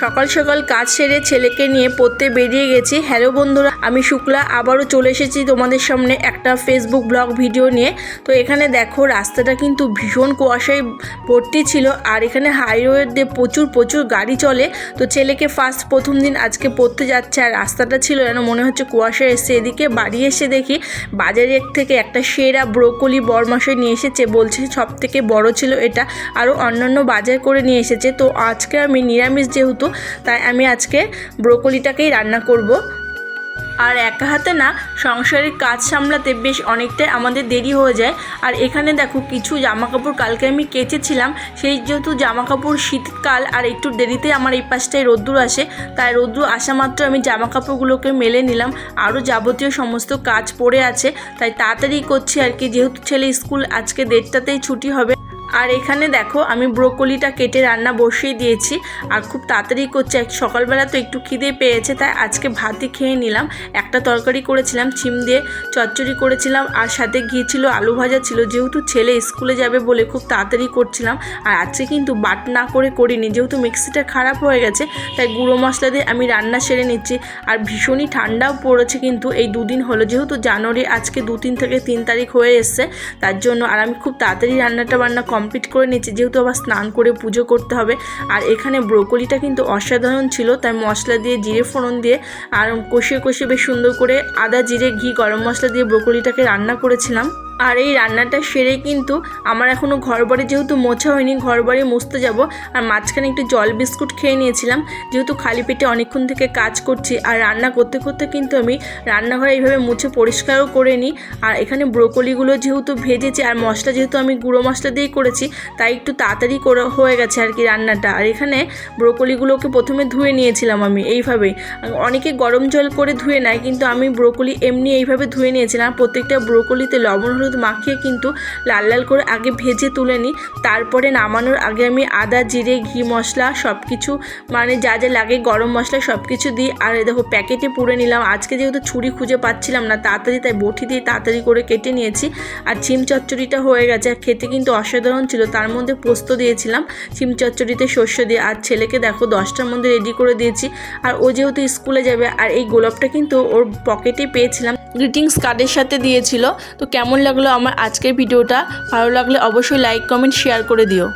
সকাল সকাল কাজ সেরে ছেলেকে নিয়ে পড়তে বেরিয়ে গেছি। হ্যালো বন্ধুরা, আমি শুক্লা আবারও চলে এসেছি তোমাদের সামনে একটা ফেসবুক ব্লগ ভিডিও নিয়ে। তো এখানে দেখো রাস্তাটা কিন্তু ভীষণ কুয়াশায় ভর্তি ছিল, আর এখানে হাইওয়ে দিয়ে প্রচুর গাড়ি চলে। তো ছেলেকে প্রথম দিন আজকে পড়তে যাচ্ছে, আর রাস্তাটা ছিল যেন মনে হচ্ছে কুয়াশা এসছে। এদিকে বাড়ি এসে দেখি বাজারের থেকে একটা সেরা ব্রোকলি বরমাসে নিয়ে এসেছে, বলছে সব থেকে বড় ছিল এটা, আরও অন্যান্য বাজার করে নিয়ে এসেছে। তো আজকে আমি নিরামিষ যেহেতু, তাই আমি আজকে ব্রোকলিটাকেই রান্না করব। আর একা হাতে না সংসারের কাজ সামলাতে বেশ অনেকটাই আমাদের দেরি হয়ে যায়। আর এখানে দেখো কিছু জামাকাপড় কালকে আমি কেচেছিলাম, সেই যেহেতু জামাকাপড় শীতকাল আর একটু দেরিতে আমার এই পাশটায় রোদ্দুর আসে, তাই রোদ্দুর আসা মাত্র আমি জামাকাপড়গুলোকে মেলে নিলাম। আরও যাবতীয় সমস্ত কাজ পড়ে আছে, তাই তাড়াতাড়ি করছি আর কি, যেহেতু ছেলে স্কুল আজকে 1:30তেই ছুটি হবে। আর এখানে দেখো আমি ব্রোকলিটা কেটে রান্না বসিয়ে দিয়েছি, আর খুব তাড়াতাড়ি করছি। সকালবেলা তো একটু খিদে পেয়েছে, তাই আজকে ভাতই খেয়ে নিলাম। একটা তরকারি করেছিলাম, সিম দিয়ে চচ্চড়ি করেছিলাম, আর সাথে ঘি ছিল, আলু ভাজা ছিল। যেহেতু ছেলে স্কুলে যাবে বলে খুব তাড়াতাড়ি করছিলাম। আর আজকে কিন্তু বাট না করে করিনি, যেহেতু মিক্সিটা খারাপ হয়ে গেছে, তাই গুঁড়ো মশলা দিয়ে আমি রান্না সেরে নিচ্ছি। আর ভীষণই ঠান্ডাও পড়েছে কিন্তু এই দুদিন হলো, যেহেতু জানুয়ারি আজকে 2 থেকে 3 তারিখ হয়ে এসছে, তার জন্য। আর আমি খুব তাড়াতাড়ি রান্না কমপ্লিট করে নিচ্ছি, যেহেতু আবার স্নান করে পুজো করতে হবে। আর এখানে ব্রোকলিটা কিন্তু অসাধারণ ছিল, তাই মশলা দিয়ে জিরে ফোড়ন দিয়ে আর কষিয়ে বেশ সুন্দর করে আদা জিরে ঘি গরম মশলা দিয়ে ব্রোকলিটাকে রান্না করেছিলাম। আর এই রান্নাটা সেরে কিন্তু আমার এখনও ঘরবাড়ি যেহেতু মোছা হয়নি, ঘরবাড়ি মুছতে যাব। আর মাঝখানে একটু জল বিস্কুট খেয়ে নিয়েছিলাম, যেহেতু খালি পেটে অনেকক্ষণ থেকে কাজ করছি। আর রান্না করতে করতে কিন্তু আমি রান্নাঘরে এইভাবে মুছে পরিষ্কারও করে নিই। আর এখানে ব্রোকলিগুলো যেহেতু ভেজেছি, আর মশলা যেহেতু আমি গুঁড়ো মশলা দিয়েই করেছি, তাই একটু তাড়াতাড়ি হয়ে গেছে আর কি রান্নাটা। আর এখানে ব্রোকলিগুলোকে প্রথমে ধুয়ে নিয়েছিলাম আমি এইভাবেই। অনেকে গরম জল করে ধুয়ে নেয়, কিন্তু আমি ব্রোকলি এমনি এইভাবে ধুয়ে নিয়েছিলাম। প্রত্যেকটা ব্রোকলিতে লবণ হলুদ মাখিয়ে কিন্তু লাল লাল করে আগে ভেজে তুলে নিই। তারপরে নামানোর আগে আমি আদা জিরে ঘি মশলা সব কিছু, মানে যা যা লাগে গরম মশলা সব কিছু দিই। আর দেখো প্যাকেটে পুড়ে নিলাম। আজকে যেহেতু ছুরি খুঁজে পাচ্ছিলাম না তাড়াতাড়ি, তাই বটি দিয়ে তাড়াতাড়ি করে কেটে নিয়েছি। আর সিম চচ্চড়িটা হয়ে গেছে, খেতে কিন্তু অসাধারণ ছিল। তার মধ্যে পোস্ত দিয়েছিলাম সিম চচ্চড়িতে সর্ষ দিয়ে। আর ছেলেকে দেখো 10টার মধ্যে রেডি করে দিয়েছি। আর ও যেহেতু স্কুলে যাবে, আর এই গোলাপটা কিন্তু ওর পকেটে পেয়েছিলাম, গ্রিটিংস কার্ডের সাথে দিয়েছিল। তো কেমন লাগলো আমার আজকের ভিডিওটা? ভালো লাগলে অবশ্যই লাইক কমেন্ট শেয়ার করে দিও।